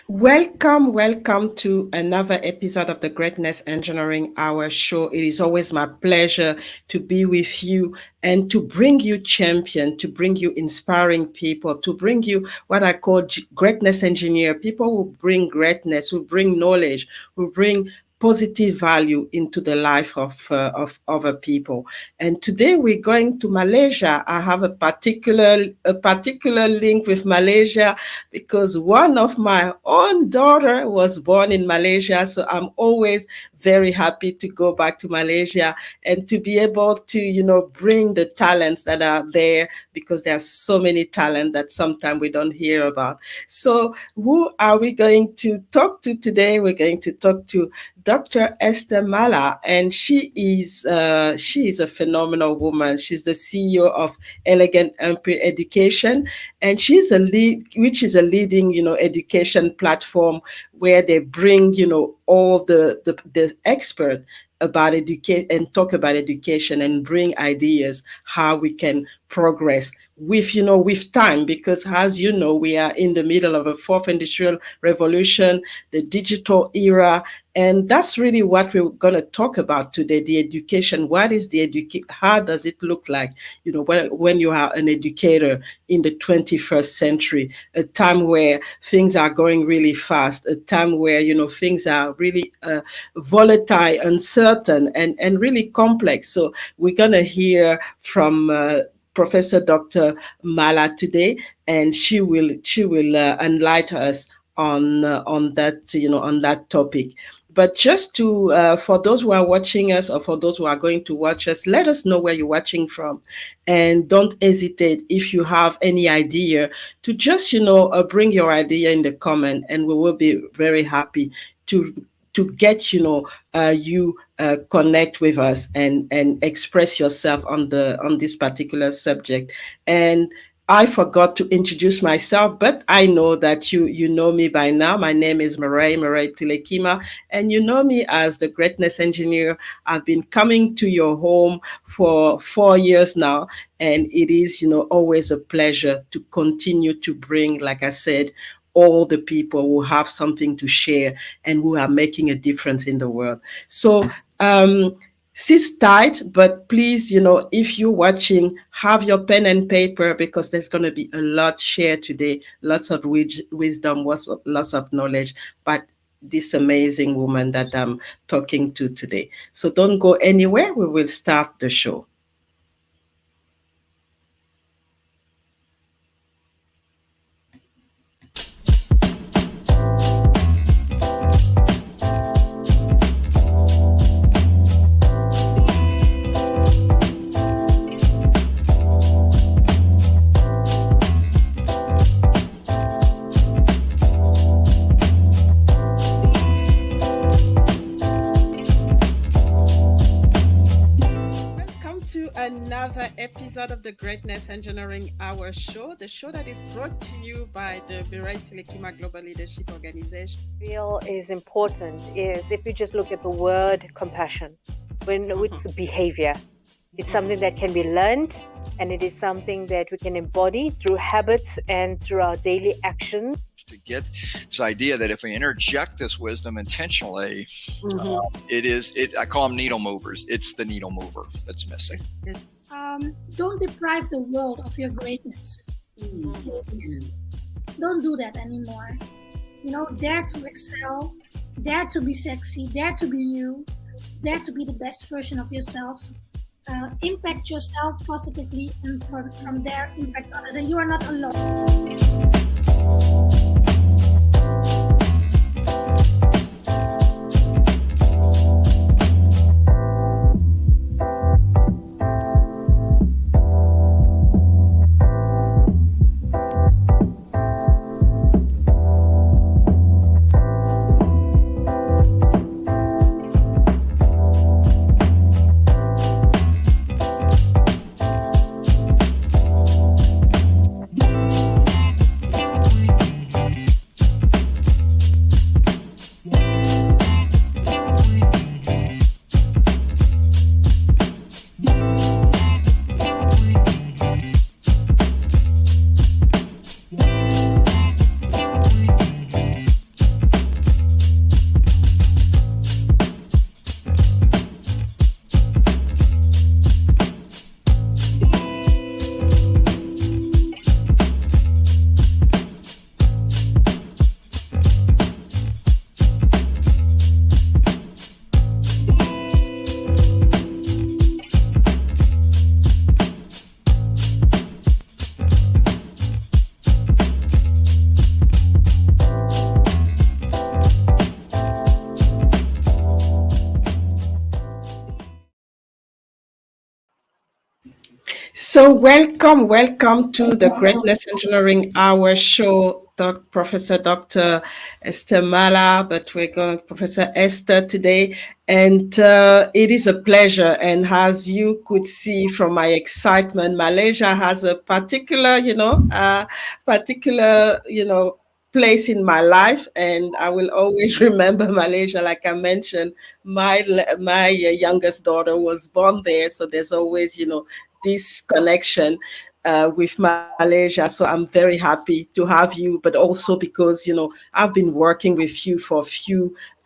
Welcome to another episode of the Greatness Engineering Hour show. It is always my pleasure to be with you and to bring you champion, to bring you inspiring people, to bring you what I call greatness engineer, people who bring greatness, who bring knowledge, who bring positive value into the life of other people. And today we're going to Malaysia. I have a particular link with Malaysia because one of my own daughter was born in Malaysia. So I'm always very happy to go back to Malaysia and to be able to, bring the talents that are there because there are so many talents that sometimes we don't hear about. So who are we going to talk to today? We're going to talk to Dr. Esther Mala, and she is a phenomenal woman. She's the CEO of Elegant Empire Education, and which is a leading, education platform where they bring, all the expert about educate and talk about education and bring ideas how we can progress with time, because as you know, we are in the middle of a fourth industrial revolution, the digital era, and that's really what we're going to talk about today. The education. What is the education? How does it look like, when you are an educator in the 21st century, a time where things are going really fast, a time where, things are really volatile, uncertain, and really complex. So we're going to hear from Professor Dr. Mala today, and she will enlighten us on that topic. But just to for those who are watching us, or for those who are going to watch us, let us know where you're watching from, and don't hesitate if you have any idea to just bring your idea in the comment, and we will be very happy to get you connect with us and express yourself on this particular subject. And I forgot to introduce myself, but I know that you know me by now. My name is Marae Tilekima, and you know me as the Greatness Engineer. I've been coming to your home for 4 years now, and it is always a pleasure to continue to bring, like I said, all the people who have something to share and who are making a difference in the world. So sit tight, but please, if you're watching, have your pen and paper, because there's going to be a lot shared today, lots of wisdom, lots of knowledge, but this amazing woman that I'm talking to today. So don't go anywhere. We will start the show. Another episode of the Greatness Engineering Hour show, the show that is brought to you by the Virai Telekima Global Leadership Organization. Real is important is if you just look at the word compassion, when it's behavior, it's something that can be learned, and it is something that we can embody through habits and through our daily actions. To get this idea that if we interject this wisdom intentionally, I call them needle movers. It's the needle mover that's missing. Don't deprive the world of your greatness. Please. Don't do that anymore. Dare to excel, dare to be sexy, dare to be you, dare to be the best version of yourself. Impact yourself positively, and from there impact others, and you are not alone. So, welcome to the Greatness Engineering Hour show, Professor Dr. Esther Mala, but we're going Professor Esther today. And it is a pleasure. And as you could see from my excitement, Malaysia has a particular place in my life, and I will always remember Malaysia. Like I mentioned, my youngest daughter was born there, so there's always this connection with Malaysia. So I'm very happy to have you, but also because I've been working with you for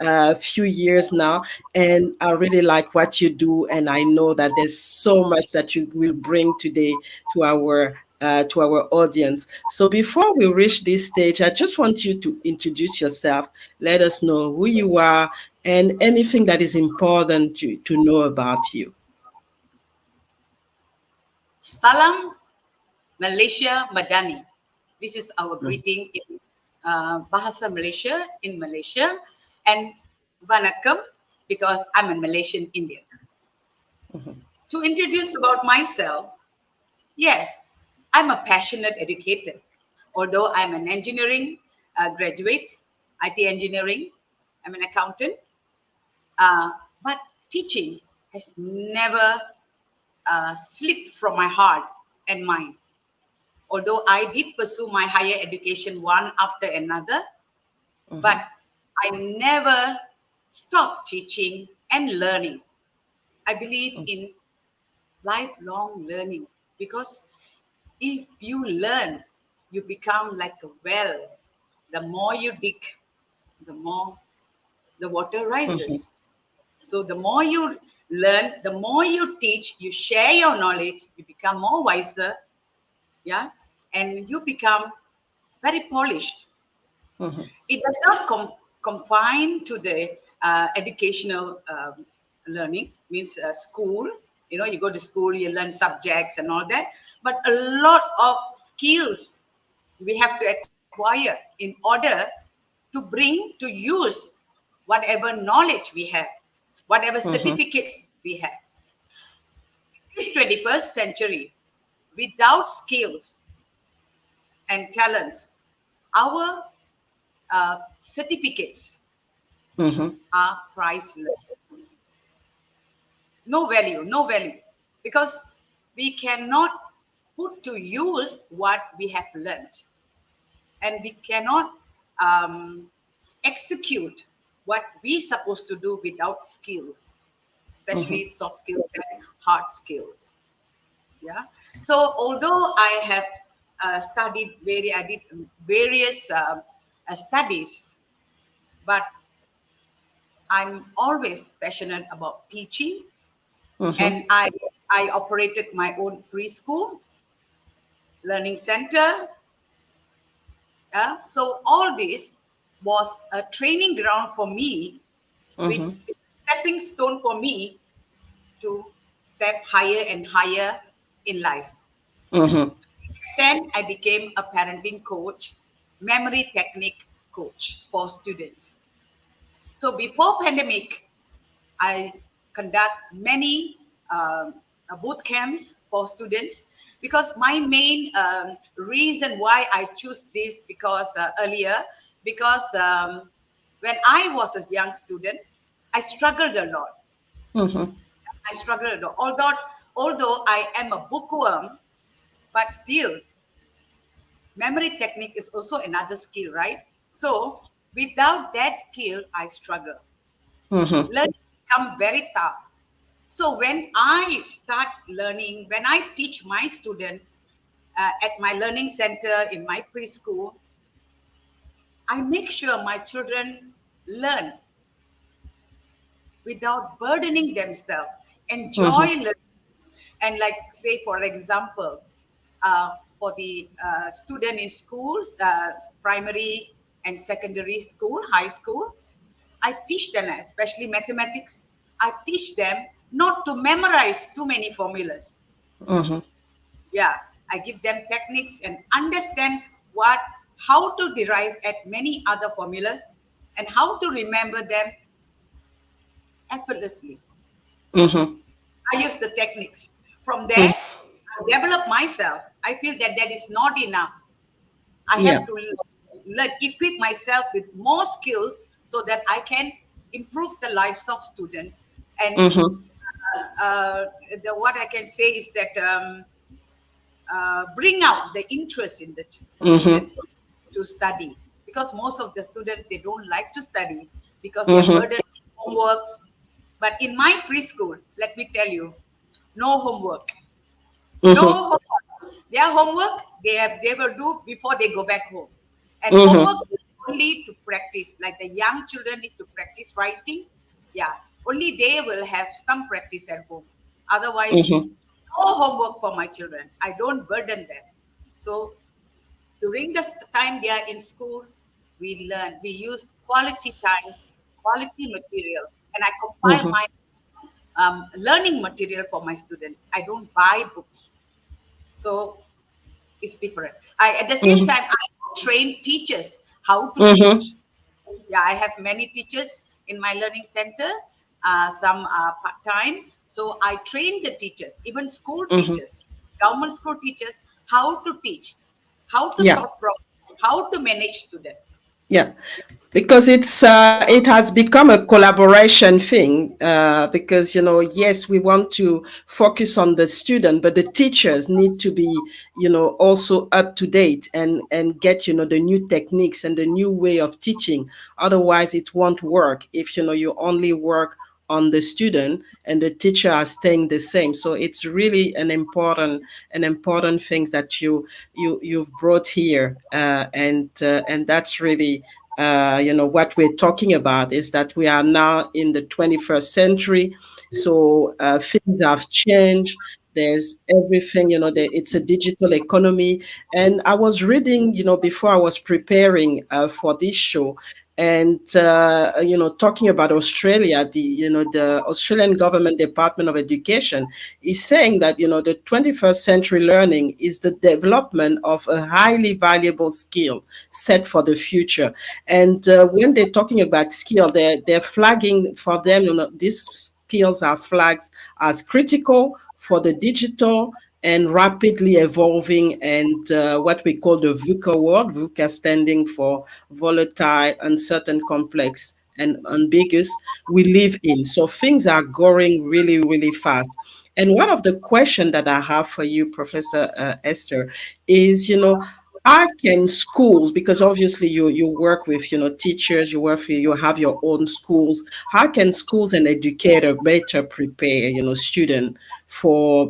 a few years now, and I really like what you do, and I know that there's so much that you will bring today to our audience. So before we reach this stage, I just want you to introduce yourself. Let us know who you are and anything that is important to know about you. Salam Malaysia Madani. This is our greeting in Bahasa Malaysia in Malaysia, and Vanakkam because I'm a Malaysian Indian. To introduce about myself, yes, I'm a passionate educator. Although I'm an engineering graduate, IT engineering, I'm an accountant, but teaching has never slipped from my heart and mind. Although I did pursue my higher education one after another, but I never stopped teaching and learning. I believe in lifelong learning because if you learn, you become like a well. The more you dig, the more the water rises. So the more you learn, the more you teach, you share your knowledge, you become more wiser, yeah, and you become very polished. It does not confine to the educational learning, means school. You go to school, you learn subjects and all that. But a lot of skills we have to acquire in order to bring to use whatever knowledge we have, whatever certificates we have. This 21st century, without skills and talents, our certificates are priceless. No value, no value. Because we cannot put to use what we have learned. And we cannot execute what we're supposed to do without skills, especially soft skills and hard skills. Yeah. So although I have I did various studies, but I'm always passionate about teaching, and I operated my own preschool learning center. So all this was a training ground for me, which is a stepping stone for me to step higher and higher in life. To extent, I became a parenting coach, memory technique coach for students. So before pandemic, I conduct many boot camps for students because my main reason why I choose this because earlier because when I was a young student, I struggled a lot. I struggled a lot. Although I am a bookworm, but still memory technique is also another skill, right? So without that skill, I struggle. Learning become very tough. So when I start learning, when I teach my student at my learning center in my preschool, I make sure my children learn without burdening themselves, enjoy learning. And like say, for example, for the student in schools, primary and secondary school, high school, I teach them, especially mathematics, I teach them not to memorize too many formulas. Yeah, I give them techniques and understand how to derive at many other formulas and how to remember them effortlessly. I use the techniques. From there, I develop myself, I feel that that is not enough. I Yeah. have to equip myself with more skills so that I can improve the lives of students. And Mm-hmm. what I can say is that bring out the interest in the Mm-hmm. students to study, because most of the students, they don't like to study because they are Mm-hmm. burdened with homeworks. But in my preschool, let me tell you, no homework. No Mm-hmm. homework. Their homework they will do before they go back home. And Mm-hmm. homework is only to practice. Like the young children need to practice writing. Yeah. Only they will have some practice at home. Otherwise, Mm-hmm. no homework for my children. I don't burden them. So during the time they are in school, we learn. We use quality time, quality material, and I compile Mm-hmm. my learning material for my students. I don't buy books. So it's different. At the same Mm-hmm. time, I train teachers how to Mm-hmm. teach. Yeah, I have many teachers in my learning centers. Some are part time. So I train the teachers, even school Mm-hmm. teachers, government school teachers, how to teach, how to Yeah. solve problems, how to manage students. Yeah. Because it has become a collaboration thing, because yes, we want to focus on the student, but the teachers need to be also up to date and get the new techniques and the new way of teaching. Otherwise it won't work if you only work on the student and the teacher are staying the same. So it's really an important thing that you've brought here, and that's really what we're talking about is that we are now in the 21st century. So things have changed. There's everything, it's a digital economy. And I was reading, before I was preparing for this show, and talking about Australia, the Australian government Department of Education is saying that the 21st century learning is the development of a highly valuable skill set for the future. And when they're talking about skill, they're flagging for them, these skills are flagged as critical for the digital and rapidly evolving, and what we call the VUCA world, VUCA standing for volatile, uncertain, complex, and ambiguous, we live in. So things are going really, really fast. And one of the questions that I have for you, Professor Esther, is, how can schools, because obviously you work with teachers, you have your own schools. How can schools and educator better prepare student for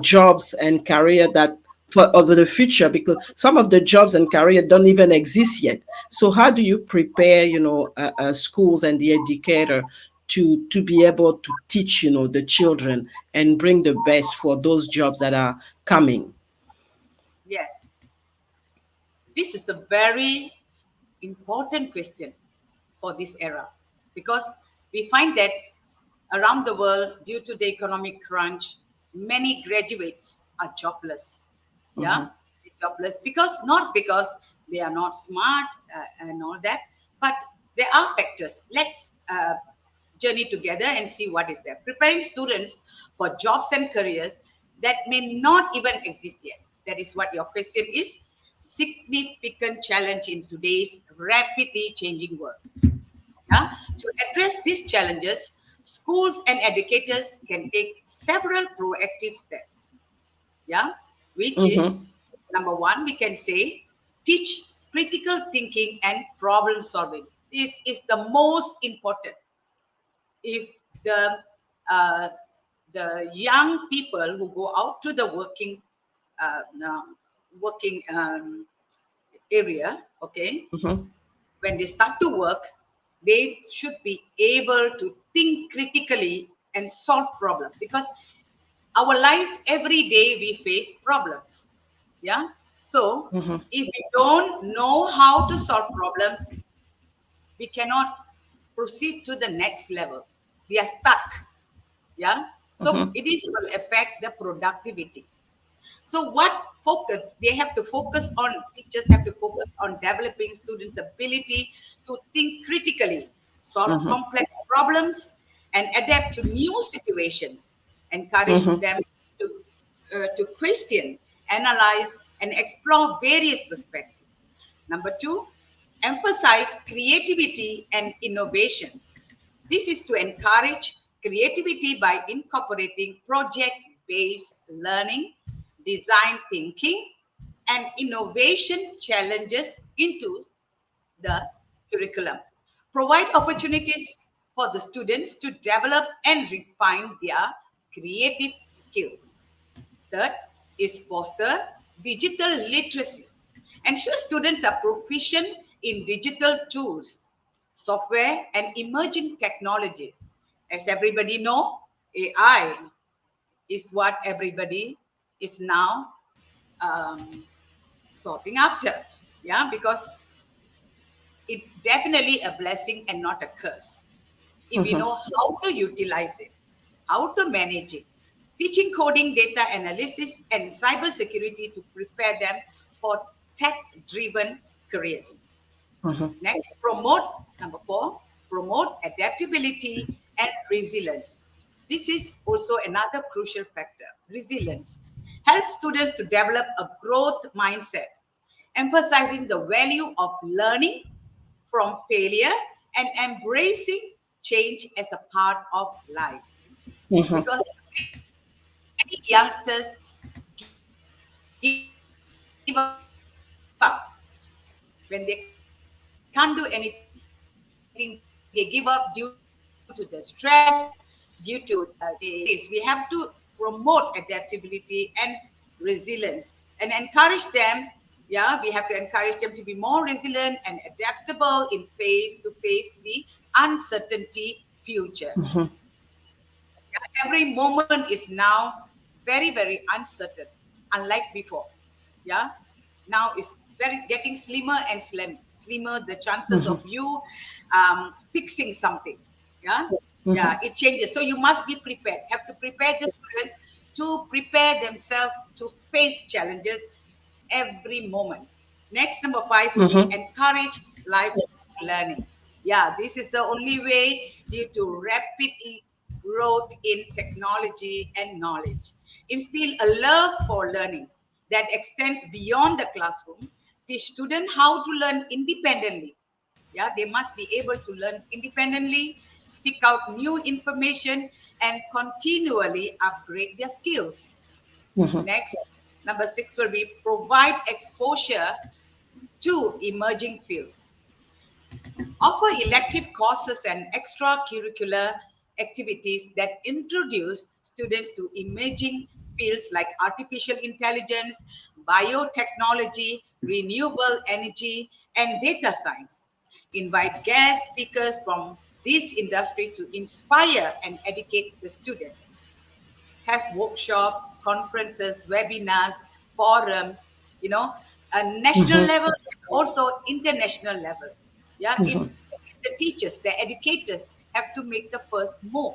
jobs and career that for over the future, because some of the jobs and career don't even exist yet. So how do you prepare schools and the educator to be able to teach the children and bring the best for those jobs that are coming? Yes, this is a very important question for this era, because we find that around the world, due to the economic crunch, many graduates are jobless. Yeah, Mhm. jobless because not because they are not smart and all that, but there are factors. Let's journey together and see what is there. Preparing students for jobs and careers that may not even exist yet. That is what your question is. Significant challenge in today's rapidly changing world. Yeah? To address these challenges, schools and educators can take several proactive steps. Yeah, which is Mhm. number one, we can say teach critical thinking and problem solving. This is the most important. If the uh, the young people who go out to the working area, okay, Mhm. when they start to work, they should be able to think critically and solve problems, because our life every day we face problems. Yeah. So Mhm. if we don't know how to solve problems, we cannot proceed to the next level. We are stuck. Yeah. So Mhm. it is will affect the productivity. So what focus they have to focus on, teachers have to focus on developing students' ability to think critically, solve Mhm. complex problems, and adapt to new situations, encourage Mhm. them to to question, analyze, and explore various perspectives. Number two, emphasize creativity and innovation. This is to encourage creativity by incorporating project based learning, design thinking, and innovation challenges into the curriculum. Provide opportunities for the students to develop and refine their creative skills. Third is foster digital literacy. Ensure students are proficient in digital tools, software, and emerging technologies. As everybody know, AI is what everybody is now um, sorting after. Yeah, because it's definitely a blessing and not a curse. If we know how to utilize it, how to manage it, teaching coding, data analysis, and cybersecurity to prepare them for tech-driven careers. Next, number four, promote adaptability and resilience. This is also another crucial factor, resilience. Help students to develop a growth mindset, emphasizing the value of learning from failure and embracing change as a part of life. Because many youngsters give up when they can't do anything, they give up due to the stress, due to they we have to promote adaptability and resilience and encourage them. Yeah, we have to encourage them to be more resilient and adaptable in face to face the uncertainty future. Every moment is now very, very uncertain, unlike before. Yeah. Now it's very getting slimmer and slimmer the chances of you fixing something. Yeah. Yeah, it changes. So you must be prepared. Have to prepare the students to prepare themselves to face challenges every moment. Next, number five will be encourage lifelong learning. Yeah, this is the only way due to rapid growth in technology and knowledge. Instill a love for learning that extends beyond the classroom. Teach students how to learn independently. Yeah, they must be able to learn independently, seek out new information, and continually upgrade their skills. Next, number six will be provide exposure to emerging fields. Offer elective courses and extracurricular activities that introduce students to emerging fields like artificial intelligence, biotechnology, renewable energy, and data science. Invite guest speakers from this industry to inspire and educate the students. Have workshops, conferences, webinars, forums, a national level, also international level. Yeah, it's the teachers, the educators have to make the first move.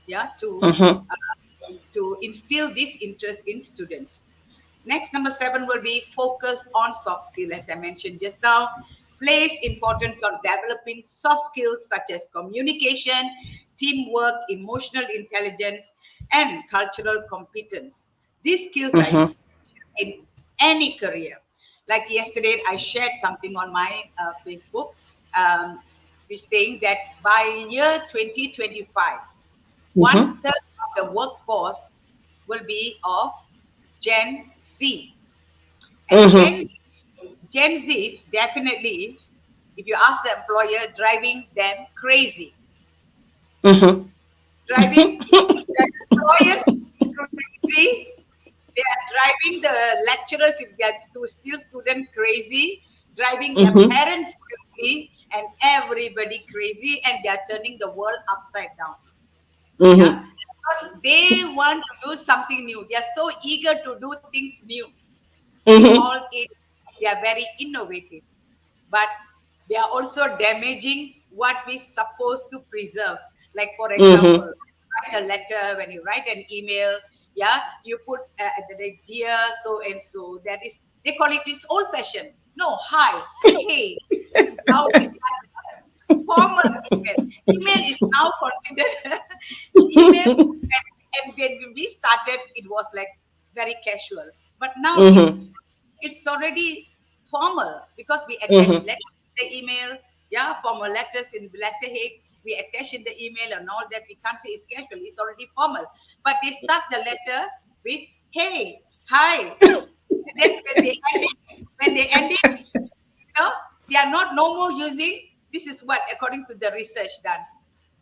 Yeah, to instill this interest in students. Next, number seven will be focus on soft skill, as I mentioned just now. Place importance on developing soft skills such as communication, teamwork, emotional intelligence, and cultural competence. These skills are essential in any career. Like yesterday, I shared something on my Facebook, which saying that by year 2025, one third of the workforce will be of Gen Z. And Gen Z definitely, if you ask the employer, driving them crazy. Driving the employers crazy. They are driving the lecturers, if they are still student, crazy, driving their parents crazy, and everybody crazy, and they are turning the world upside down. Yeah, because they want to do something new. They are so eager to do things new. We call it, they are very innovative, but they are also damaging what we supposed to preserve. Like, for example, write a letter, when you write an email, yeah, you put the dear so and so. That is, they call it, it's old fashioned. No, hi, hey, this is how we start. Formal email. Email is now considered email. And when we started, it was like very casual. But now Mm-hmm. it's already formal because we attach Mm-hmm. letters in the email, yeah, formal letters in letterhead. We attach in the email and all that. We can't say it's casual; it's already formal. But they start the letter with "Hey, hi," and then when they end it, they are not no more using. This is what according to the research done.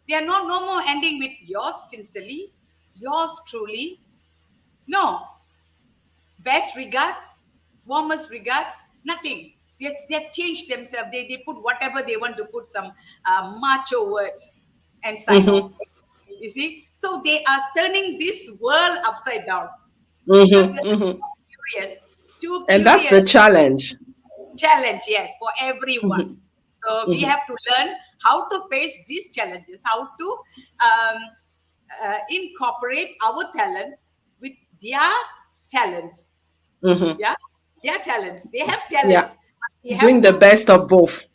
They are not no more ending with yours sincerely, yours truly. No, best regards, warmest regards, nothing. They have changed themselves. They put whatever they want to put, some macho words and sign off. Mm-hmm. You see? So they are turning this world upside down because Mm-hmm. they're Mm-hmm. too And that's curious the challenge. challenge, yes, for everyone. Mm-hmm. So we Mm-hmm. have to learn how to face these challenges, how to incorporate our talents with their talents. Mm-hmm. Yeah, their talents. They have Yeah. talents. We have Bring the to, best of both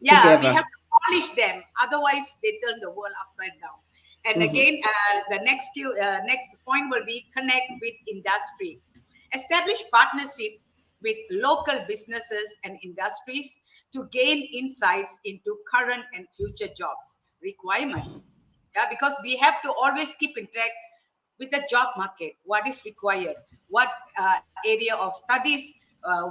yeah, we together. have to polish them. Otherwise, they turn the world upside down. And Mm-hmm. again, the next skill, next point will be connect with industry. Establish partnership with local businesses and industries to gain insights into current and future jobs requirement. Yeah, because we have to always keep in track with the job market, what is required, what area of studies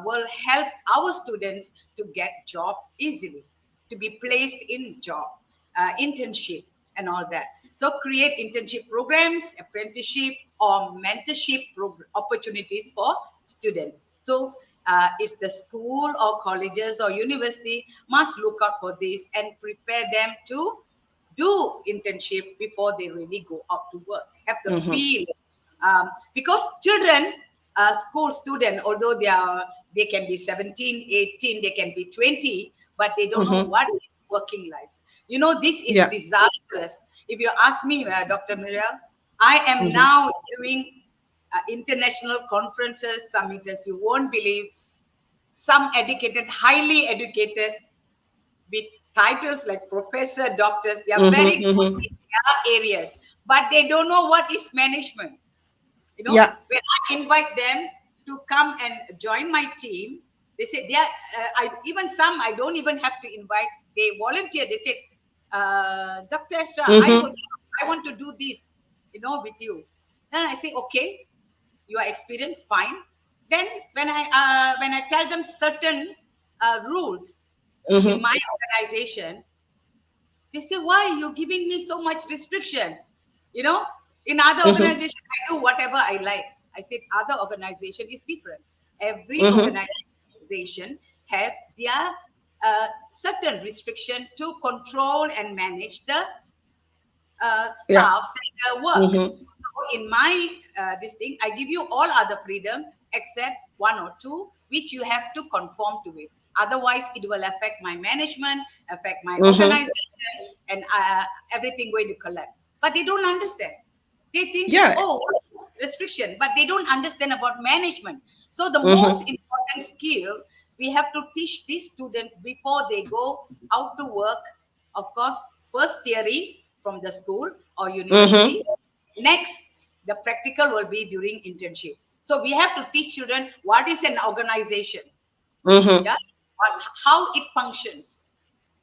will help our students to get job easily, to be placed in job, internship, and all that. So create internship programs, apprenticeship, or mentorship opportunities for students. So it's the school or colleges or university must look out for this and prepare them to do internship before they really go out to work. Have the Mm-hmm. feel, because children, school student, although they can be 17, 18, they can be 20, but they don't know Mm-hmm. what is working life. This is Yeah. disastrous. If you ask me, Dr. Miriam, I am Mm-hmm. now doing international conferences, summits. You won't believe, some educated, highly educated, with titles like professor, doctors. They are very Mm-hmm. good Mm-hmm. in their areas, but they don't know what is management. Yeah. When I invite them to come and join my team, they say they are. Even some I don't even have to invite. They volunteer. They say, Dr. Esther, Mm-hmm. I want to do this, with you. Then I say, okay, your experience fine. Then when I tell them certain rules in Mm-hmm. my organization, they say, why you giving me so much restriction? You know, in other Mm-hmm. organization, I do whatever I like. I said, other organization is different. Every Mm-hmm. organization have their certain restriction to control and manage the Yeah. staffs and their work. Mm-hmm. So in my this thing, I give you all other freedom except one or two, which you have to conform to it. Otherwise, it will affect my management, affect my Mm-hmm. organization, and everything going to collapse. But they don't understand. They think, Yeah. oh, restriction, but they don't understand about management. So the most Mm-hmm. important skill we have to teach these students before they go out to work. Of course, first theory from the school or Mm-hmm. university. Next, the practical will be during internship. So we have to teach children what is an organization, Mm-hmm. yeah, how it functions,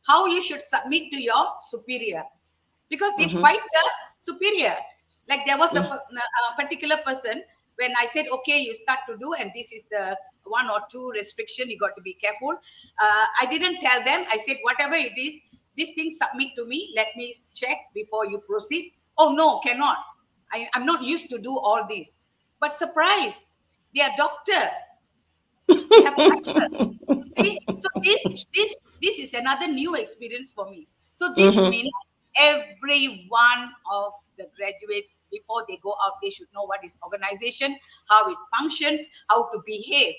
how you should submit to your superior, because they Mm-hmm. fight the superior. Like there was a particular person, when I said, okay, you start to do, and this is the one or two restriction, you got to be careful. I didn't tell them. I said, whatever it is, this thing submit to me. Let me check before you proceed. Oh no, cannot. I'm not used to do all this. But surprise, they are doctor. They have title. See, so this is another new experience for me. So this Mm-hmm. means every one of the graduates, before they go out, they should know what is organization, how it functions, how to behave.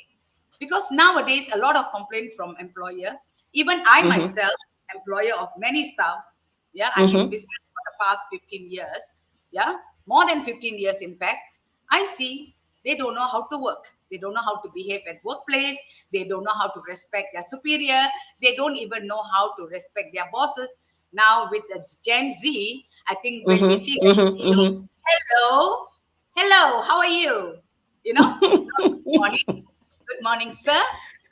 Because nowadays a lot of complaint from employer. Even I Mm-hmm. myself, employer of many staffs. Yeah, I'm in Mm-hmm. business for the past 15 years. Yeah, more than 15 years in fact. I see they don't know how to work. They don't know how to behave at workplace. They don't know how to respect their superior. They don't even know how to respect their bosses. Now with the Gen Z, I think when we Mm-hmm. see them, Mm-hmm. Mm-hmm. hello, hello, how are you? You know, good morning, good morning, sir.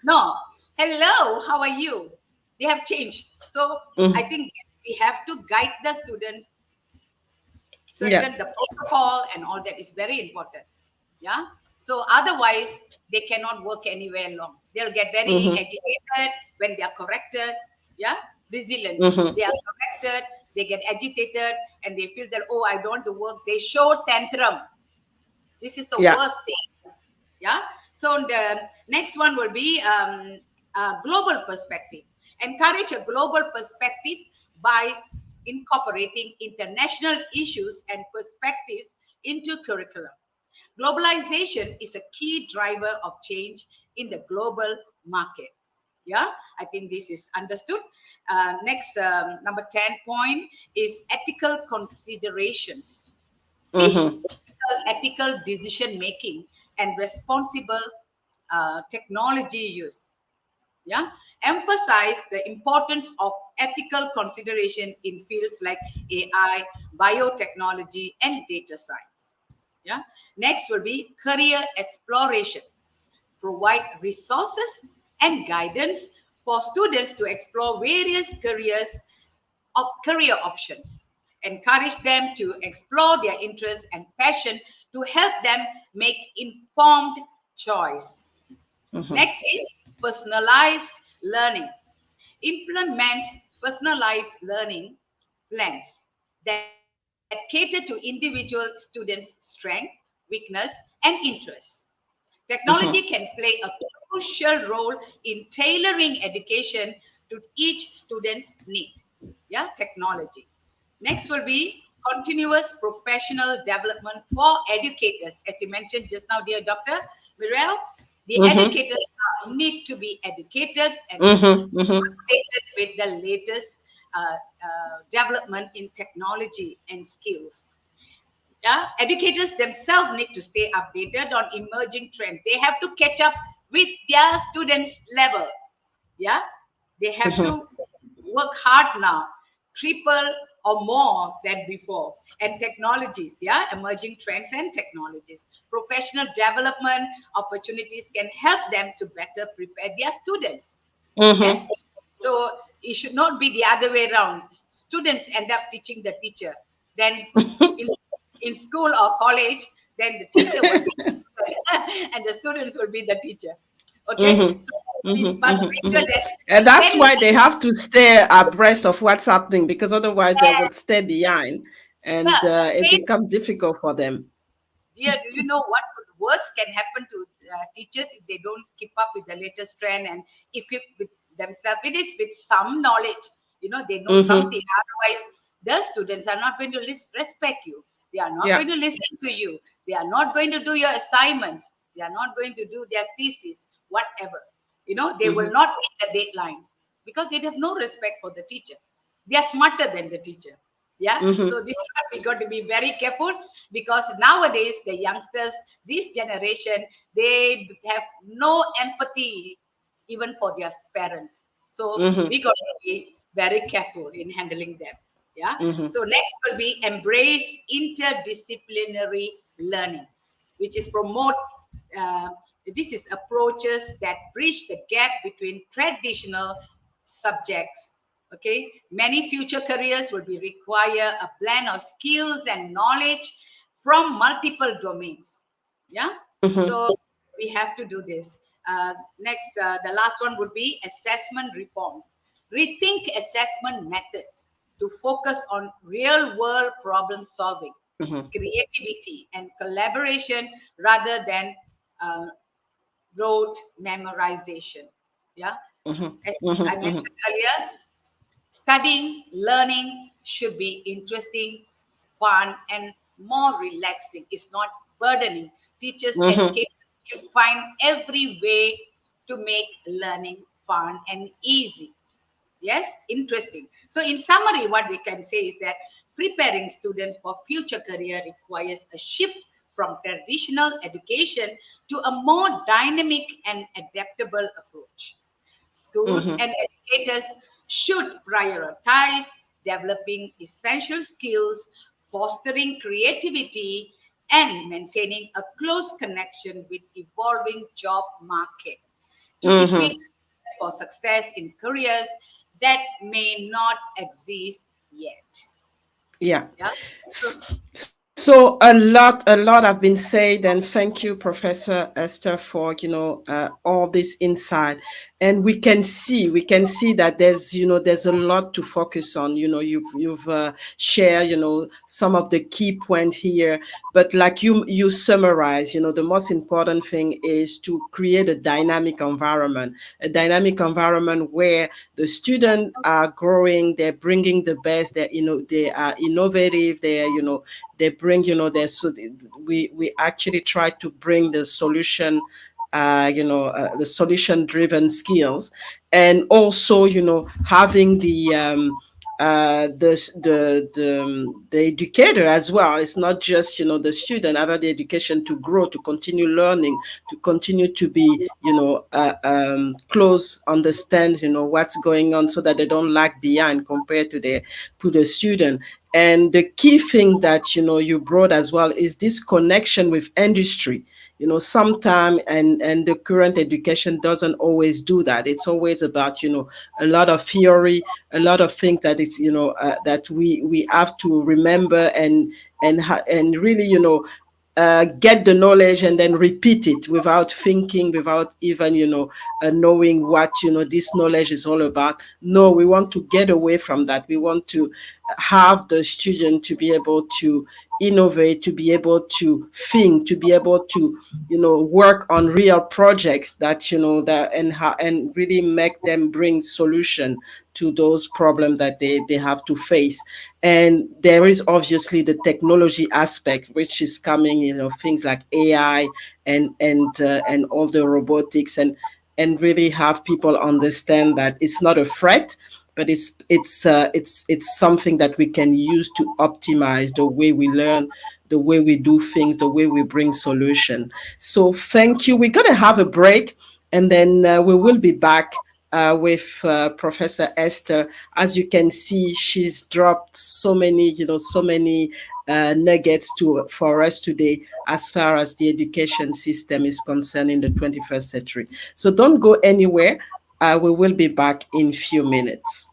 No, hello, how are you? They have changed. So I Mhm. think we have to guide the students, Yeah. certain the protocol and all that is very important. Yeah. So otherwise they cannot work anywhere long. They'll get very Mhm. agitated when they are corrected. Yeah. Resilience. Mhm. They are corrected, they get agitated and they feel that, oh, I don't want to work. They show tantrum. This is the Yeah. worst thing. Yeah. So the next one will be a global perspective. Encourage a global perspective by incorporating international issues and perspectives into curriculum. Globalization is a key driver of change in the global market. Yeah, I think this is understood. Next, number 10 point is ethical considerations. Teach Mhm. ethical decision making and responsible technology use. Yeah, emphasize the importance of ethical consideration in fields like AI, biotechnology, and data science. Yeah. Next will be career exploration. Provide resources and guidance for students to explore various career options. Encourage them to explore their interests and passion to help them make informed choice. Mhm. Next is personalized learning. Implement personalized learning plans that cater to individual students' strength, weakness, and interests. Technology can Mhm. play a crucial role in tailoring education to each student's need. Yeah, technology. Next will be continuous professional development for educators. As you mentioned just now, dear Dr. Mirel, the Mhm. educators need to be educated and Mhm. Mhm. updated with the latest development in technology and skills. Yeah, educators themselves need to stay updated on emerging trends. They have to catch up with their students' level. Yeah, they have Mhm. to work hard now, triple or more than before. And technologies, yeah, emerging trends and technologies, professional development opportunities can help them to better prepare their students. Yes. Mhm. So it should not be the other way around. Students end up teaching the teacher. Then in, in school or college, then the teacher will be and the students will be the teacher. Okay. Mhm. So we Mhm. must Mhm. make sure Mhm. that And that's when why they have to stay abreast of what's happening, because otherwise they would stay behind, and the it main becomes difficult for them. dear, do you know what could worse can happen to teachers if they don't keep up with the latest trend and equip with themselves? It is with some knowledge, they know something. Mhm. Otherwise, the students are not going to respect you. They are not Yeah. going to listen to you. They are not going to do your assignments. They are not going to do their thesis, whatever. They will Mhm. not meet the deadline because they have no respect for the teacher. They are smarter than the teacher. Yeah. So Mhm. this is what we got to be very careful because nowadays the youngsters, this generation, they have no empathy even for their parents. So Mhm. we got to be very careful in handling them. Yeah. Mhm. So next will be embrace interdisciplinary learning, which is promote. Uh, this is approaches that bridge the gap between traditional subjects. Okay, many future careers will be require a blend of skills and knowledge from multiple domains. Yeah, Mhm. so we have to do this. Next, the last one would be assessment reforms. Rethink assessment methods to focus on real world problem solving, Mhm. creativity, and collaboration rather than uh, rote memorization. Yeah, Mhm. as I Mhm. mentioned Mhm. earlier, studying, learning should be interesting, fun, and more relaxing. It's not burdening. Teachers, Mhm. educators should find every way to make learning fun and easy. Yes, interesting. So, in summary, what we can say is that preparing students for future career requires a shift from traditional education to a more dynamic and adaptable approach. Schools Mhm. and educators should prioritize developing essential skills, fostering creativity, and maintaining a close connection with evolving job market to Mm-hmm. equip for success in careers that may not exist yet. Yeah. Yeah. So, So a lot have been said, and thank you, Professor Esther, for all this insight. And we can see that there's a lot to focus on. You've shared some of the key points here, but like you summarize, the most important thing is to create a dynamic environment where the students are growing, they're bringing the best, they are innovative, they bring their, so we actually try to bring the solution driven skills, and also having the educator as well. It's not just the student, having the education to grow, to continue learning, to continue to be close, understand what's going on, so that they don't lag behind compared to the student. And the key thing that you brought as well is this connection with industry. Sometime, and the current education doesn't always do that. It's always about a lot of theory, a lot of things that it's that we have to remember, and really get the knowledge and then repeat it without thinking, without even knowing what this knowledge is all about. No, we want to get away from that. We want to have the student to be able to innovate, to be able to think, to be able to work on real projects that and really make them bring solution to those problems that they have to face. And there is obviously the technology aspect, which is coming, things like AI, and all the robotics, and really have people understand that it's not a threat, but it's something that we can use to optimize the way we learn, the way we do things, the way we bring solution. So thank you. We're going to have a break, and then we will be back with Professor Esther. As you can see, she's dropped so many nuggets for us today, as far as the education system is concerned in the 21st century. So don't go anywhere. We will be back in few minutes.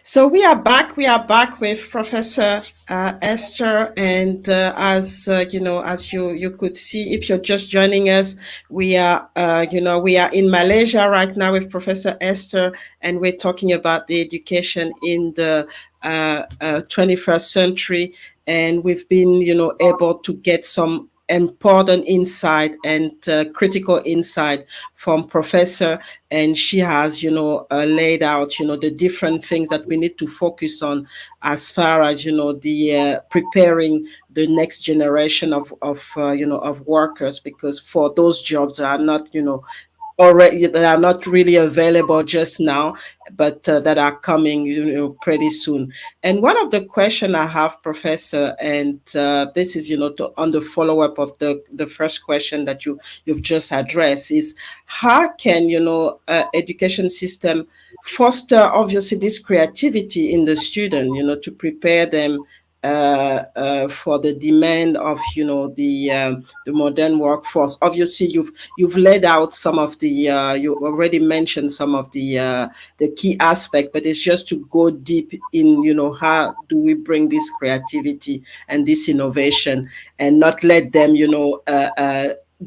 So we are back. We are back with Professor Esther, and as you know, as you could see, if you're just joining us, we are we are in Malaysia right now with Professor Esther, and we're talking about the education in the 21st century, and we've been able to get some important insight and critical insight from Professor, and she has laid out the different things that we need to focus on as far as the preparing the next generation of workers, because for those jobs that are not already, that are not really available just now, but that are coming pretty soon. And one of the question I have, Professor, and this is on the follow-up of the first question that you've just addressed, is how can education system foster obviously this creativity in the student, to prepare them for the demand of the modern workforce. Obviously, you've laid out some of the you already mentioned some of the key aspect, but it's just to go deep in how do we bring this creativity and this innovation, and not let them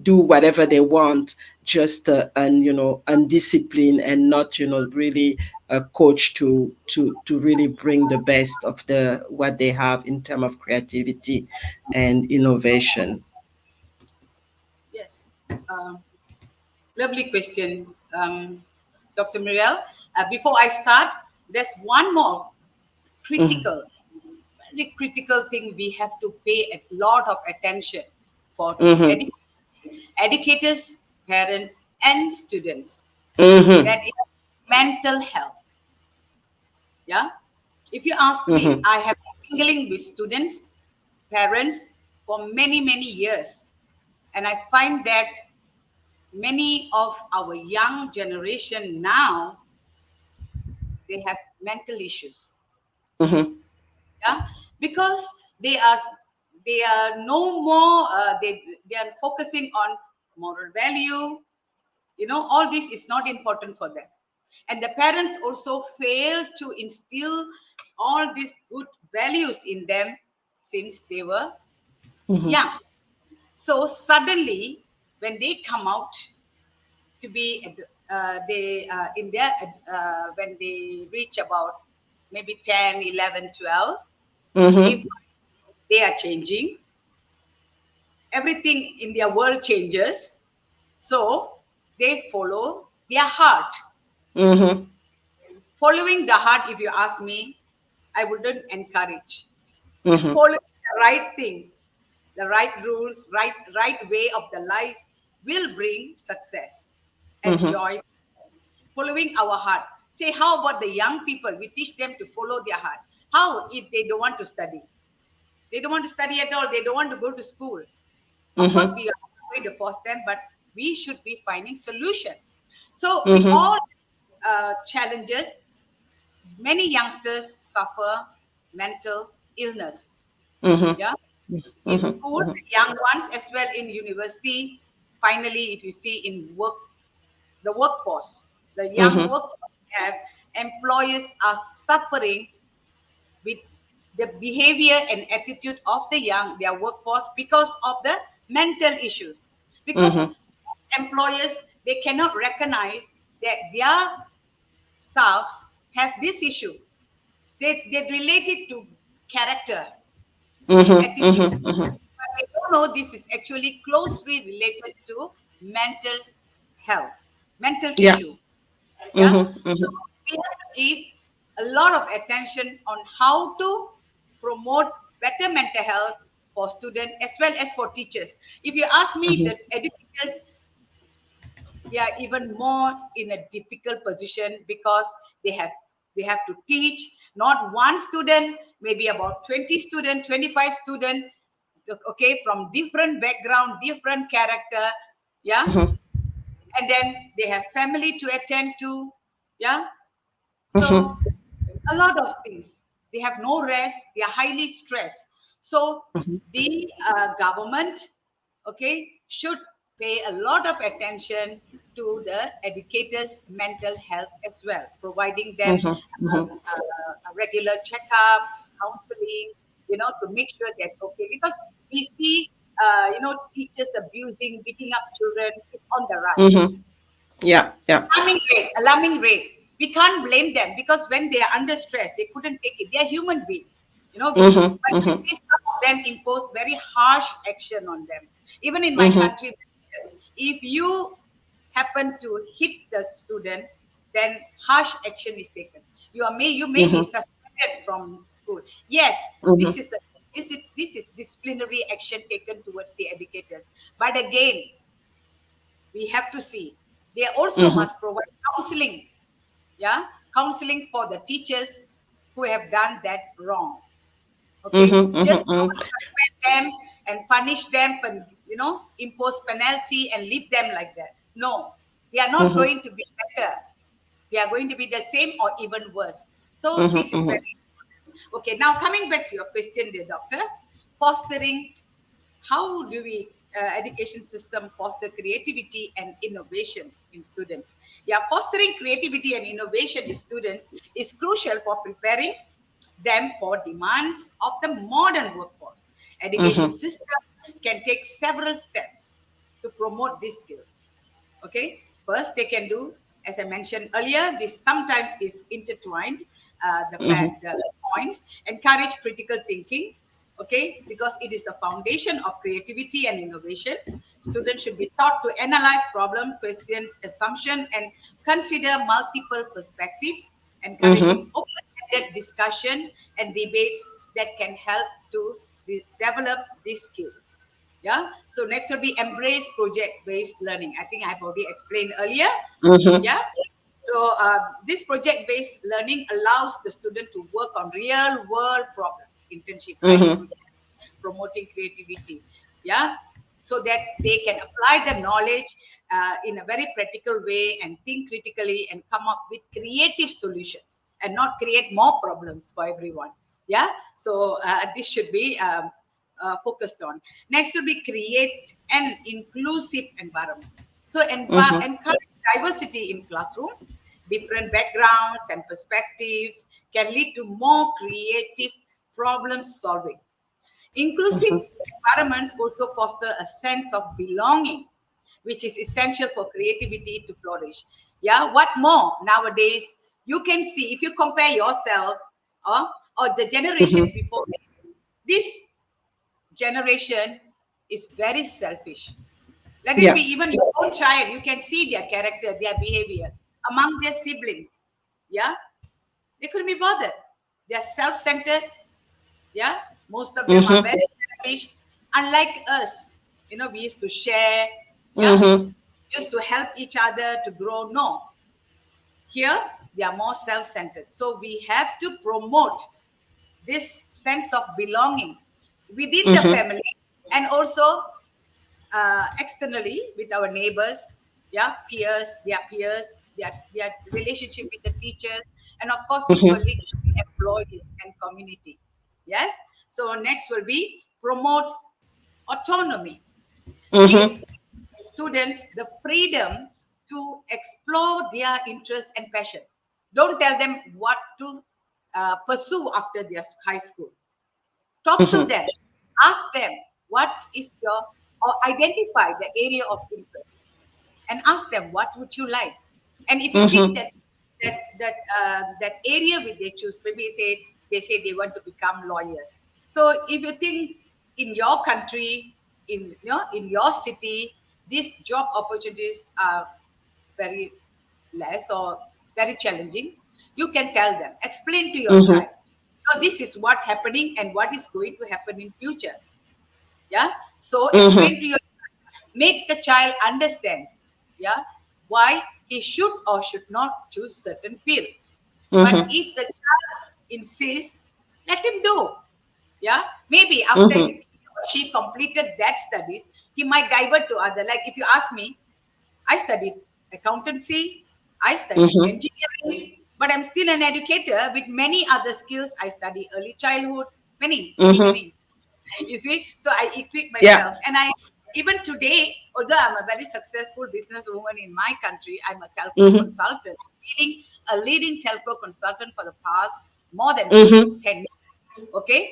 do whatever they want, just and undisciplined, and not really a coach to really bring the best of the what they have in terms of creativity and innovation. Yes. Um, Lovely question, Dr. Muriel. Before I start, there's one more Mm-hmm. critical, very critical thing we have to pay a lot of attention for Mm-hmm. educators, parents, and students. Mm-hmm. That is mental health. Yeah. If you ask me, Mm-hmm. I have been mingling with students, parents for many, many years. And I find that many of our young generation now, they have mental issues. Mm-hmm. Yeah. Because they are they are no more they are focusing on moral value. All this is not important for them. And the parents also fail to instill all these good values in them since they were Mm-hmm. young. So suddenly, when they come out to be, they in their when they reach about maybe 10, 11, 12, they Mm-hmm. they are changing. Everything in their world changes. So they follow their heart. Mm-hmm. Following the heart, if you ask me, I wouldn't encourage. Mm-hmm. Following the right thing, the right rules, right way of the life will bring success and Mm-hmm. joy. Following our heart. Say, how about the young people? We teach them to follow their heart. How if they don't want to study? They don't want to study at all. They don't want to go to school. Of course, Mm-hmm. we are going to force them, but we should be finding solution. So with Mm-hmm. all challenges, many youngsters suffer mental illness. Mm-hmm. Yeah, in school, Mm-hmm. the young ones as well in university. Finally, if you see in the workforce, the young Mm-hmm. workforce have employers are suffering with the behavior and attitude of their workforce because of the mental issues. Because Mm-hmm. employers, they cannot recognize that their staffs have this issue. They relate it to character, Mm-hmm. attitude, Mm-hmm. Mm-hmm. but they don't know this is actually closely related to mental health, mental Yeah. issue. Yeah. Mm-hmm. So Mm-hmm. we have to give a lot of attention on how to promote better mental health for students as well as for teachers. If you ask me, Mm-hmm. the educators, they are even more in a difficult position because they have they have to teach not one student, maybe about 20 student, 25 student, okay, from different background, different character. Yeah. Mm-hmm. And then they have family to attend to. Yeah. So Mm-hmm. a lot of things. They have no rest. They are highly stressed. So Mm-hmm. the government, okay, should pay a lot of attention to the educators' mental health as well, providing them a regular checkup, counseling, to make sure that okay, because we see, teachers abusing, beating up children is on the rise. Yeah, yeah. Alarming rate. We can't blame them because when they are under stress, they couldn't take it. They are human beings. But I see some of them impose very harsh action on them. Even in my country, if you happen to hit the student, then harsh action is taken. You may be suspended from school. Yes, this is the this is disciplinary action taken towards the educators. But again, we have to see they also must provide counseling, counseling for the teachers who have done that wrong. Okay, just not suspend them and punish them and impose penalty and leave them like that. No, they are not going to be better. They are going to be the same or even worse. So this is very important. Okay, now coming back to your question, dear doctor, fostering, how do we education system foster creativity and innovation in students? Yeah, fostering creativity and innovation in students is crucial for preparing them for demands of the modern workforce. Education system can take several steps to promote these skills. Okay, first they can do, as I mentioned earlier, this sometimes is intertwined, the points, encourage critical thinking, okay, because it is a foundation of creativity and innovation. Students should be taught to analyze problem, questions, assumption, and consider multiple perspectives, encouraging open-ended discussion and debates that can help to develop these skills. Yeah. So next will be embrace project-based learning. I think I've already explained earlier. Yeah. So this project-based learning allows the student to work on real-world problems, internship, right? Promoting creativity. Yeah. So that they can apply the knowledge in a very practical way and think critically and come up with creative solutions and not create more problems for everyone. Yeah. So this should be focused on. Next will be create an inclusive environment. So encourage diversity in classroom. Different backgrounds and perspectives can lead to more creative problem solving. Inclusive environments also foster a sense of belonging, which is essential for creativity to flourish. Yeah, what more nowadays you can see if you compare yourself or the generation before this generation is very selfish. Let it be Yeah. even your own child. You can see their character, their behavior among their siblings. Yeah, they couldn't be bothered. They are self-centered. Yeah, most of them are very selfish. Unlike us, we used to share. Yeah, used to help each other to grow. No, here they are more self-centered. So we have to promote this sense of belonging within the family and also externally with our neighbors, peers, their relationship with the teachers, and of course this will lead to employees and community. Yes. So next will be promote autonomy. Give students the freedom to explore their interests and passion. Don't tell them what to pursue after their high school. Talk to them, ask them what is your, or identify the area of interest, and ask them what would you like. And if you think that area which they choose, maybe they say they want to become lawyers. So if you think in your country, in your city, these job opportunities are very less or very challenging, you can tell them, explain to your child, no, this is what happening and what is going to happen in future. Yeah. So explain to your, make the child understand, yeah, why he should or should not choose certain field. But if the child insists, let him do. Yeah, maybe after he or she completed that studies, he might divert to other. Like if you ask me, I studied accountancy, I studied engineering, but I'm still an educator with many other skills. I study early childhood, many. You see, so I equip Yeah. myself, and I Even today, although I'm a very successful businesswoman in my country, I'm a telco Mm-hmm. consultant, a leading telco consultant for the past more than Mm-hmm. 10 years. Okay,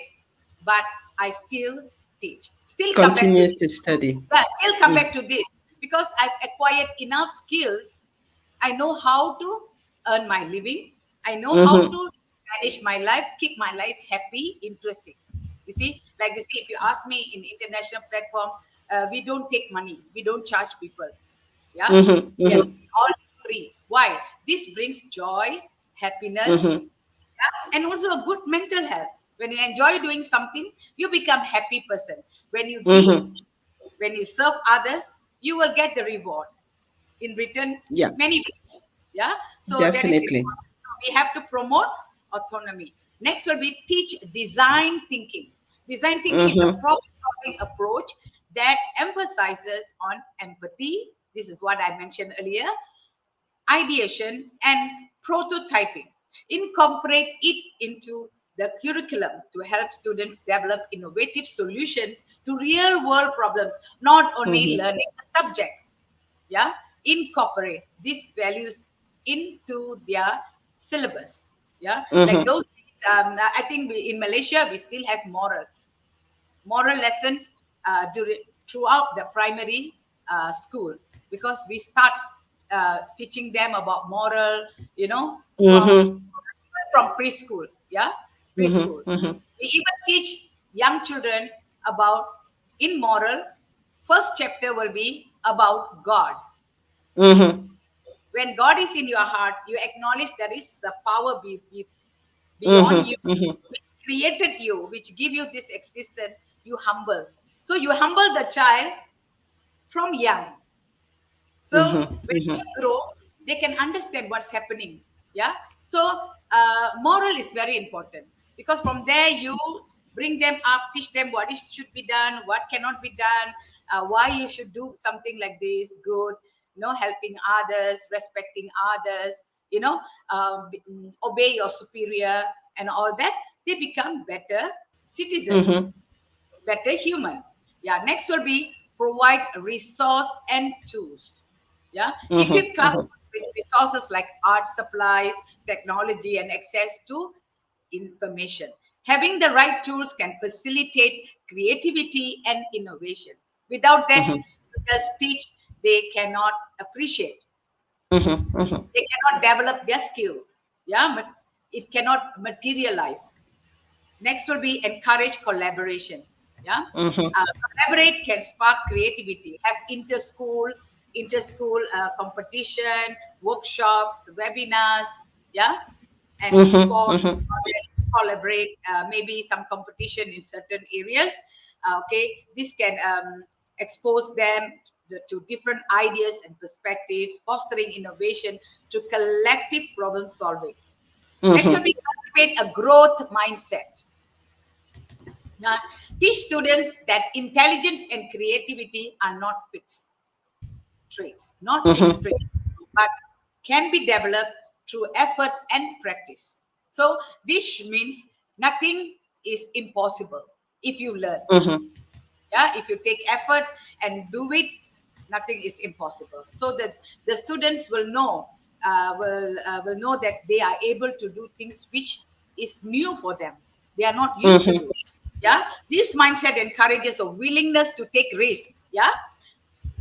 but I still teach. Still come back to Continue this. to study. But still come back to this because I've acquired enough skills. I know how to earn my living. I know how Mm-hmm. to manage my life, keep my life happy, interesting. You see, like you see, if you ask me in international platform, we don't take money. We don't charge people. Yeah, Mm-hmm. we are Mm-hmm. all free. Why? This brings joy, happiness, Mm-hmm. and also a good mental health. When you enjoy doing something, you become happy person. When you give, Mm-hmm. when you serve others, you will get the reward in return Yeah, many ways. Yeah, so that is definitely. important. So we have to promote autonomy. Next will be teach design thinking. Design thinking is a Mm-hmm. problem solving approach that emphasizes on empathy. This is what I mentioned earlier, ideation, and prototyping. Incorporate it into the curriculum to help students develop innovative solutions to real world problems, not only Mm-hmm. learning the subjects. Yeah, incorporate these values into their syllabus. Yeah, like Mm-hmm. those things, I think in Malaysia we still have moral lessons throughout the primary school, because we start teaching them about moral, you know, from Mm-hmm. preschool. Yeah, preschool. Mm-hmm. Mm-hmm. We even teach young children about in moral. First chapter will be about God. Mm-hmm. When God is in your heart, you acknowledge there is a power beyond Mm-hmm. you, Mm-hmm. which created you, which give you this existence. You humble. So you humble the child from young. So Mm-hmm. when Mm-hmm. they grow, they can understand what's happening. Yeah. So moral is very important, because from there you bring them up, teach them what is should be done, what cannot be done, why you should do something like this, good, helping others, respecting others, obey your superior and all that. They become better citizens, Mm-hmm. better human. Yeah, next will be provide resource and tools. Yeah, equip Mm-hmm. classrooms with resources like art supplies, technology, and access to information. Having the right tools can facilitate creativity and innovation. Without that, Mm-hmm. just teach, they cannot appreciate. Mm-hmm. Mm-hmm. They cannot develop their skill. Yeah, but it cannot materialize. Next will be encourage collaboration. Yeah, Mm-hmm. collaborate can spark creativity. Have inter-school competition, workshops, webinars. Yeah, and Mm-hmm. sport. Mm-hmm. Collaborate. Maybe some competition in certain areas. Okay, this can expose them to different ideas and perspectives, fostering innovation to collective problem solving. Next will Mm-hmm. be cultivate a growth mindset. Now, teach students that intelligence and creativity are not fixed traits, not fixed Mm-hmm. traits, but can be developed through effort and practice. So, this means nothing is impossible if you learn. Mm-hmm. Yeah, if you take effort and do it, nothing is impossible. So that the students will know that they are able to do things which is new for them. They are not used to Mm-hmm. do. Yeah, this mindset encourages a willingness to take risk. Yeah,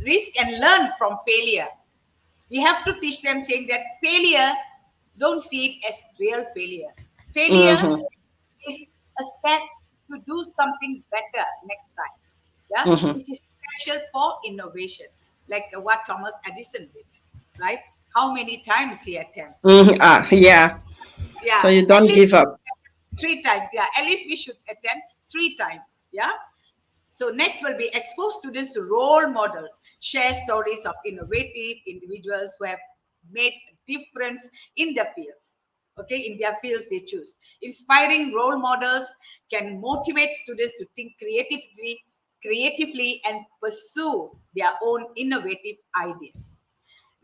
risk and learn from failure. We have to teach them, saying that failure, don't see it as real failure. Failure Mm-hmm. is a step to do something better next time. Yeah, Mm-hmm. which is essential for innovation, like what Thomas Edison did, right? How many times he attempted? Mm-hmm. Ah, yeah. So Yeah, you at don't least give up. three times. Yeah, at least we should attempt three times. Yeah. So next will be expose students to role models, share stories of innovative individuals who have made a difference in their fields. Okay, in their fields they choose. Inspiring role models can motivate students to think creatively and pursue their own innovative ideas.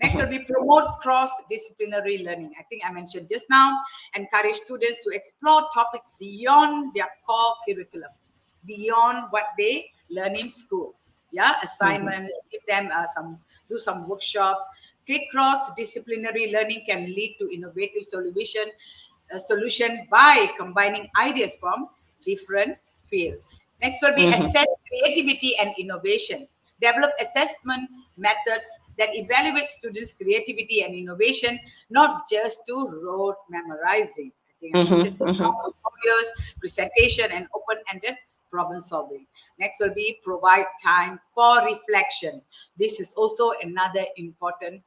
Next will be promote cross-disciplinary learning. I think I mentioned just now. Encourage students to explore topics beyond their core curriculum, beyond what they learn in school. Yeah, Mm-hmm. assignments, give them do some workshops. Cross disciplinary learning can lead to innovative solution by combining ideas from different fields. Next will be Mm-hmm. assess creativity and innovation. Develop assessment methods that evaluate students' creativity and innovation, not just to rote memorizing. I think I mentioned Mm-hmm. just Mm-hmm. now, portfolios, presentation, and open-ended problem solving. Next will be provide time for reflection. This is also another important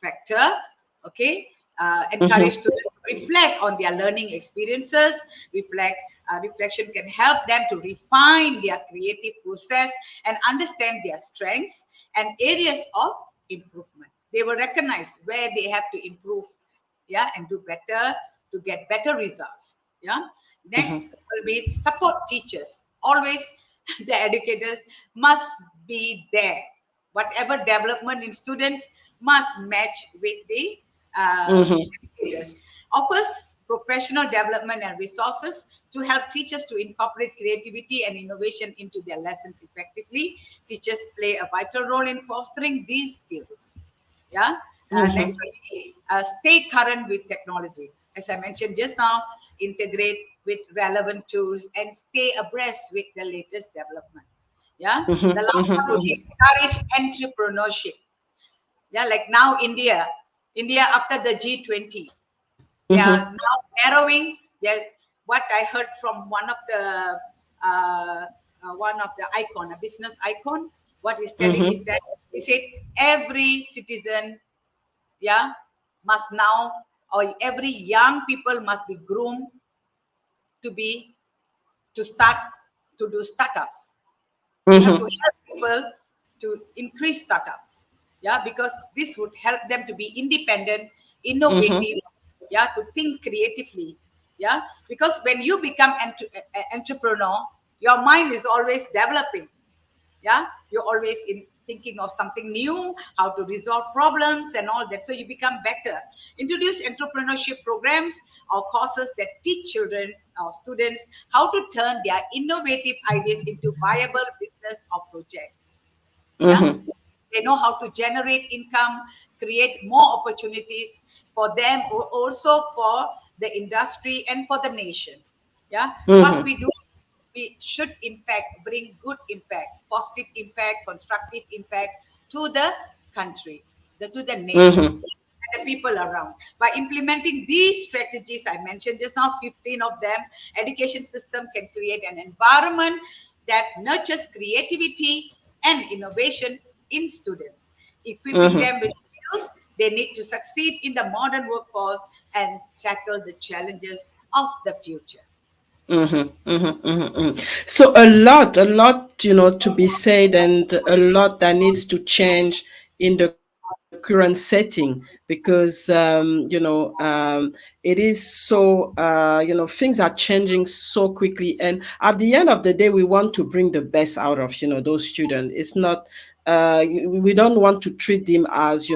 factor. Okay, encourage Mm-hmm. students to reflect on their learning experiences. Reflection can help them to refine their creative process and understand their strengths and areas of improvement. They will recognize where they have to improve, yeah, and do better to get better results. Yeah. Next Mm-hmm. will be support teachers. Always the educators must be there. Whatever development in students must match with the Mm-hmm. educators. Offers professional development and resources to help teachers to incorporate creativity and innovation into their lessons effectively. Teachers play a vital role in fostering these skills. Yeah. Next Mm-hmm. will be stay current with technology. As I mentioned just now, integrate with relevant tools and stay abreast with the latest development. Yeah. The Mm-hmm. last one would Mm-hmm. be encourage entrepreneurship. Yeah, like now India after the G20, they are Mm-hmm. now narrowing. What I heard from uh, one of the icon, a business icon, what he's telling is Mm-hmm. that he said every citizen, yeah, must now, or every young people must be groomed to be to start to do startups. We have to Mm-hmm. help people to increase startups, yeah, because this would help them to be independent, Mm-hmm. innovative, yeah, to think creatively, yeah, because when you become entrepreneur, your mind is always developing. Yeah, you're always in thinking of something new, how to resolve problems and all that, so you become better. Introduce entrepreneurship programs or courses that teach children or students how to turn their innovative ideas into viable business or project. Yeah, Mm-hmm. they know how to generate income, create more opportunities for them, or also for the industry and for the nation. Yeah, what Mm-hmm. we do, we should impact, bring good impact, positive impact, constructive impact to the country, to the nation Mm-hmm. and the people around. By implementing these strategies I mentioned just now, 15 of them, education system can create an environment that nurtures creativity and innovation in students, equipping Mm-hmm. them with skills they need to succeed in the modern workforce and tackle the challenges of the future. Mm-hmm, mm-hmm, mm-hmm, mm. So a lot, to be said, and a lot that needs to change in the current setting because, it is so, things are changing so quickly. And at the end of the day, we want to bring the best out of, those students. It's not, we don't want to treat them as,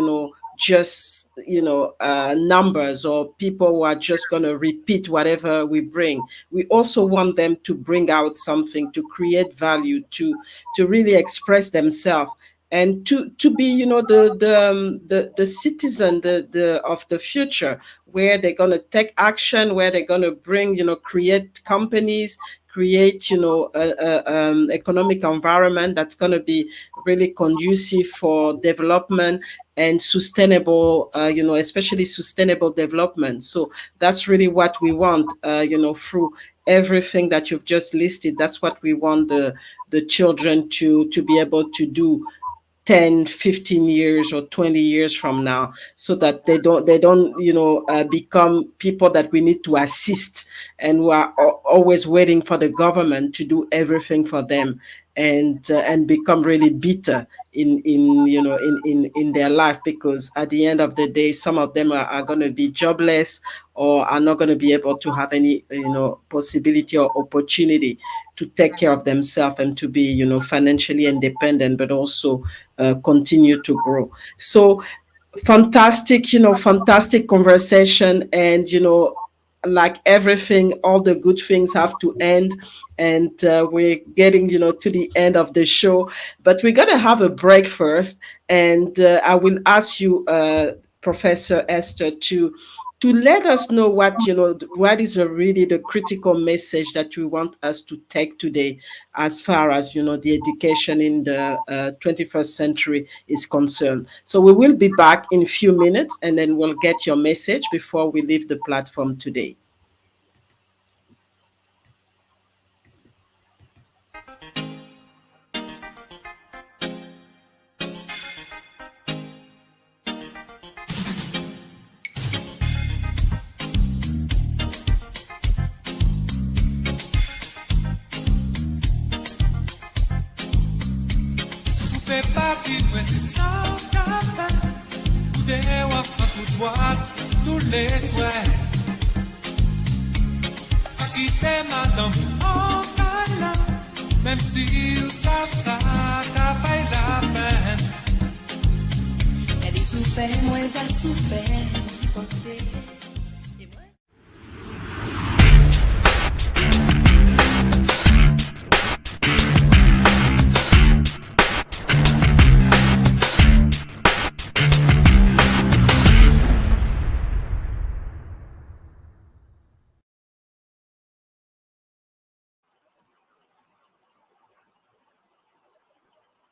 just numbers or people who are just going to repeat whatever we bring. We also want them to bring out something, to create value, to really express themselves, and to be, the citizen, the of the future, where they're going to take action, where they're going to bring, create companies, create, economic environment that's going to be really conducive for development and sustainable, especially sustainable development. So that's really what we want, through everything that you've just listed. That's what we want the children to be able to do 10, 15 years or 20 years from now, so that they don't become people that we need to assist, and who are always waiting for the government to do everything for them, and become really bitter in their life, because at the end of the day, some of them are going to be jobless, or are not going to be able to have any, possibility or opportunity to take care of themselves, and to be, financially independent, but also continue to grow. So fantastic, fantastic conversation. And like everything, all the good things have to end, and we're getting, to the end of the show. But we're gonna have a break first, and I will ask you, Professor Esther, to let us know what is really the critical message that we want us to take today, as far as the education in the 21st century is concerned. So we will be back in a few minutes, and then we'll get your message before we leave the platform today. Tous les souhaits, qui c'est madame en câlin, même si ça t'a fait la peine. Elle est souffert, moi elle souffert, côté.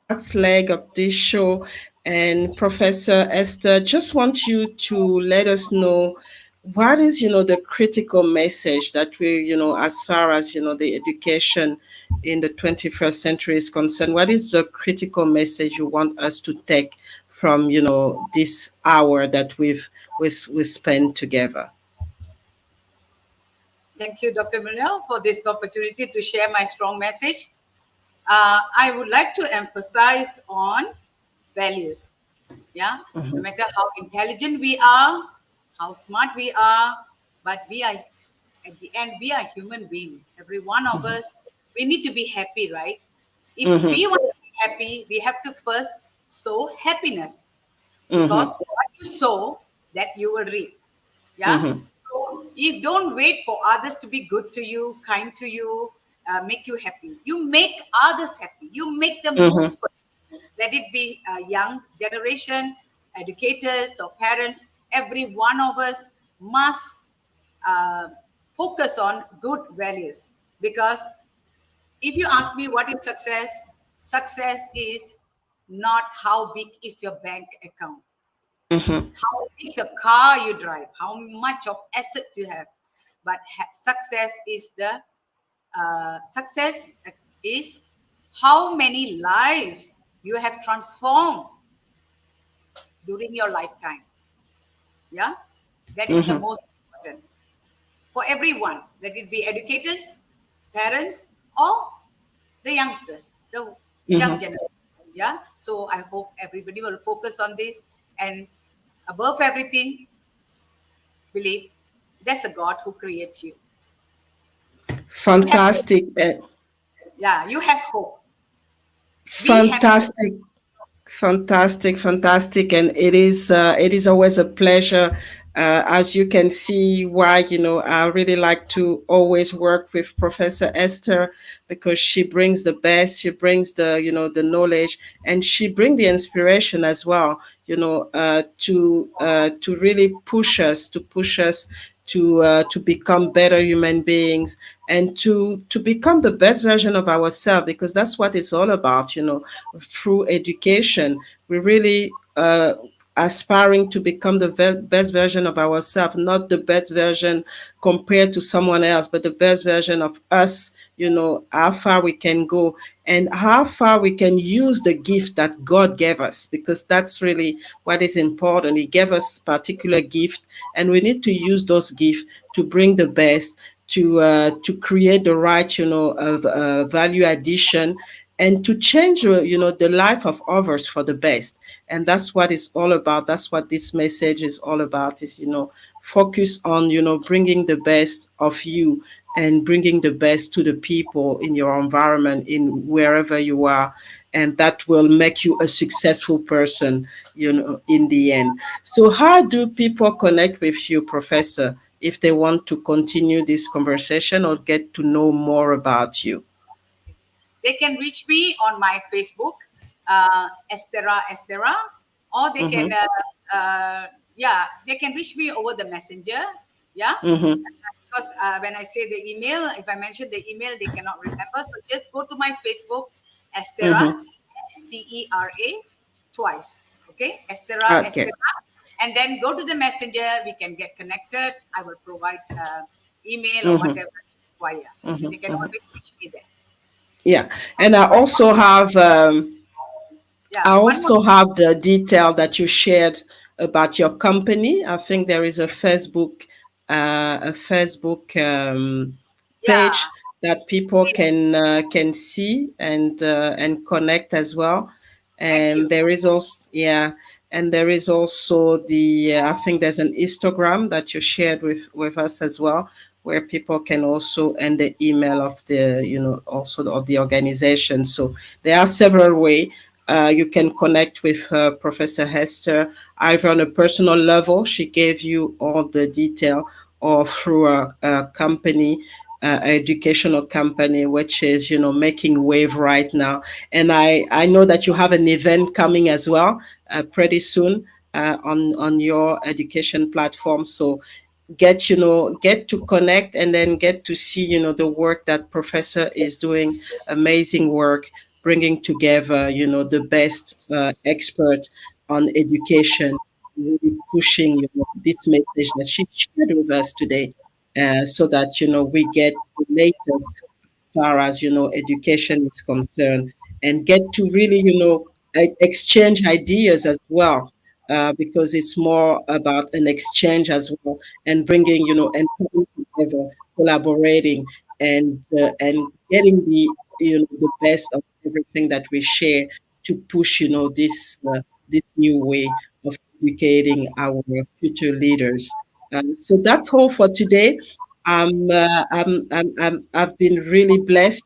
Last leg of this show. And Professor Esther, just want you to let us know what is, the critical message that we, as far as, the education in the 21st century is concerned, what is the critical message you want us to take from, this hour that we spent together? Thank you, Dr. Muriel, for this opportunity to share my strong message. I would like to emphasize on values. Yeah, no matter how intelligent we are, how smart we are, but we are, at the end, we are human beings. Every one of us, we need to be happy, right? If we want to be happy, we have to first sow happiness. Because what you sow, that you will reap. Yeah. So you don't wait for others to be good to you, kind to you, make you happy. You make others happy. You make them move forward. Let it be a young generation, educators or parents. Every one of us must focus on good values. Because if you ask me what is success, success is not how big is your bank account. It's how big the car you drive, how much of assets you have. But success is how many lives you have transformed during your lifetime. Yeah, that is the most important for everyone. Let it be educators, parents, or the youngsters, the young generation. Yeah, so I hope everybody will focus on this, and above everything, believe there's a God who creates you. Fantastic. Yeah, you have hope. Fantastic. Fantastic, and it is always a pleasure. As you can see, why I really like to always work with Professor Esther, because she brings the best. She brings the knowledge, and she brings the inspiration as well. To really push us to become better human beings, and to become the best version of ourselves, because that's what it's all about. Through education, we really aspiring to become the best version of ourselves, not the best version compared to someone else, but the best version of us. How far we can go, and how far we can use the gift that God gave us, because that's really what is important. He gave us particular gift, and we need to use those gifts to bring the best, to create the right value addition, and to change the life of others for the best. And that's what it's all about. That's what this message is all about, is focus on bringing the best of you, and bringing the best to the people in your environment, in wherever you are, and that will make you a successful person in the end. So how do people connect with you, Professor, if they want to continue this conversation or get to know more about you? They can reach me on my Facebook, Estera, or they can, Mm-hmm. they can reach me over the messenger. Yeah, Mm-hmm. because when I say the email, if I mention the email, they cannot remember. So just go to my Facebook, Estera, Mm-hmm. Stera, twice. Okay, Estera, Okay. Estera, and then go to the messenger. We can get connected. I will provide email or Mm-hmm. whatever require. Mm-hmm. They can Mm-hmm. always reach me there. Yeah, and I also have Yeah, I one more. also have the detail that you shared about your company. I think there is a Facebook Yeah, page that people can see and connect as well. thank you. And there is also, yeah, and there is also the I think there's an Instagram that you shared with us as well, where people can also, and the email of the, also of the organization. So there are several ways you can connect with Professor Hester, either on a personal level, she gave you all the detail, or through a company, educational company, which is, making wave right now. And I know that you have an event coming as well, pretty soon, on your education platform. So get to connect and then get to see, the work that Professor is doing, amazing work, bringing together, the best expert on education, really pushing, this message that she shared with us today, so that, we get the latest far as, education is concerned, and get to really, exchange ideas as well, because it's more about an exchange as well, and bringing, and coming together, collaborating, and getting the best of everything that we share, to push, this new way of educating our future leaders. So that's all for today. I've been really blessed,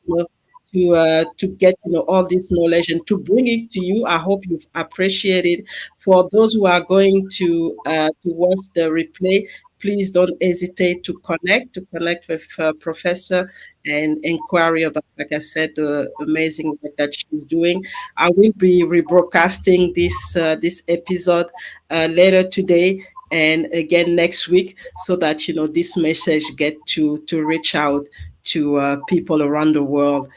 to get, all this knowledge and to bring it to you. I hope you've appreciated. For those who are going to watch the replay, please don't hesitate to connect with Professor, and inquiry about, like I said, the amazing work that she's doing. I will be rebroadcasting this episode later today and again next week, so that, this message get to reach out to people around the world,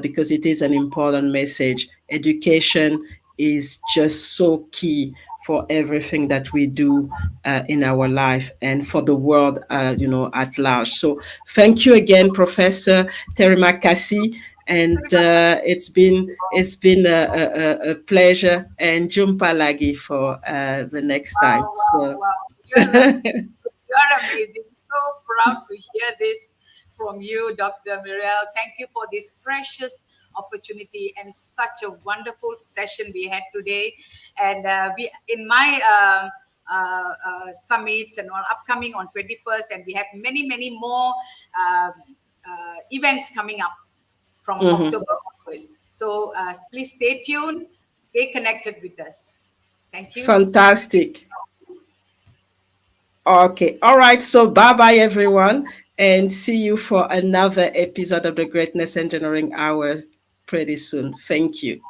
because it is an important message. Education is just so key for everything that we do in our life, and for the world, at large. So thank you again, Professor Terima Kasih, and it's been a pleasure, and jumpa lagi for the next time. Wow, wow, So wow. You're amazing. So proud to hear this from you, Dr. Muriel. Thank you for this precious opportunity and such a wonderful session we had today. And we, in my summits and all upcoming on 21st, and we have many, many more events coming up from mhm. October onwards. So please stay tuned, stay connected with us. Thank you. Fantastic. Okay. All right. So bye bye, everyone. And see you for another episode of the Greatness Engineering Hour pretty soon. Thank you.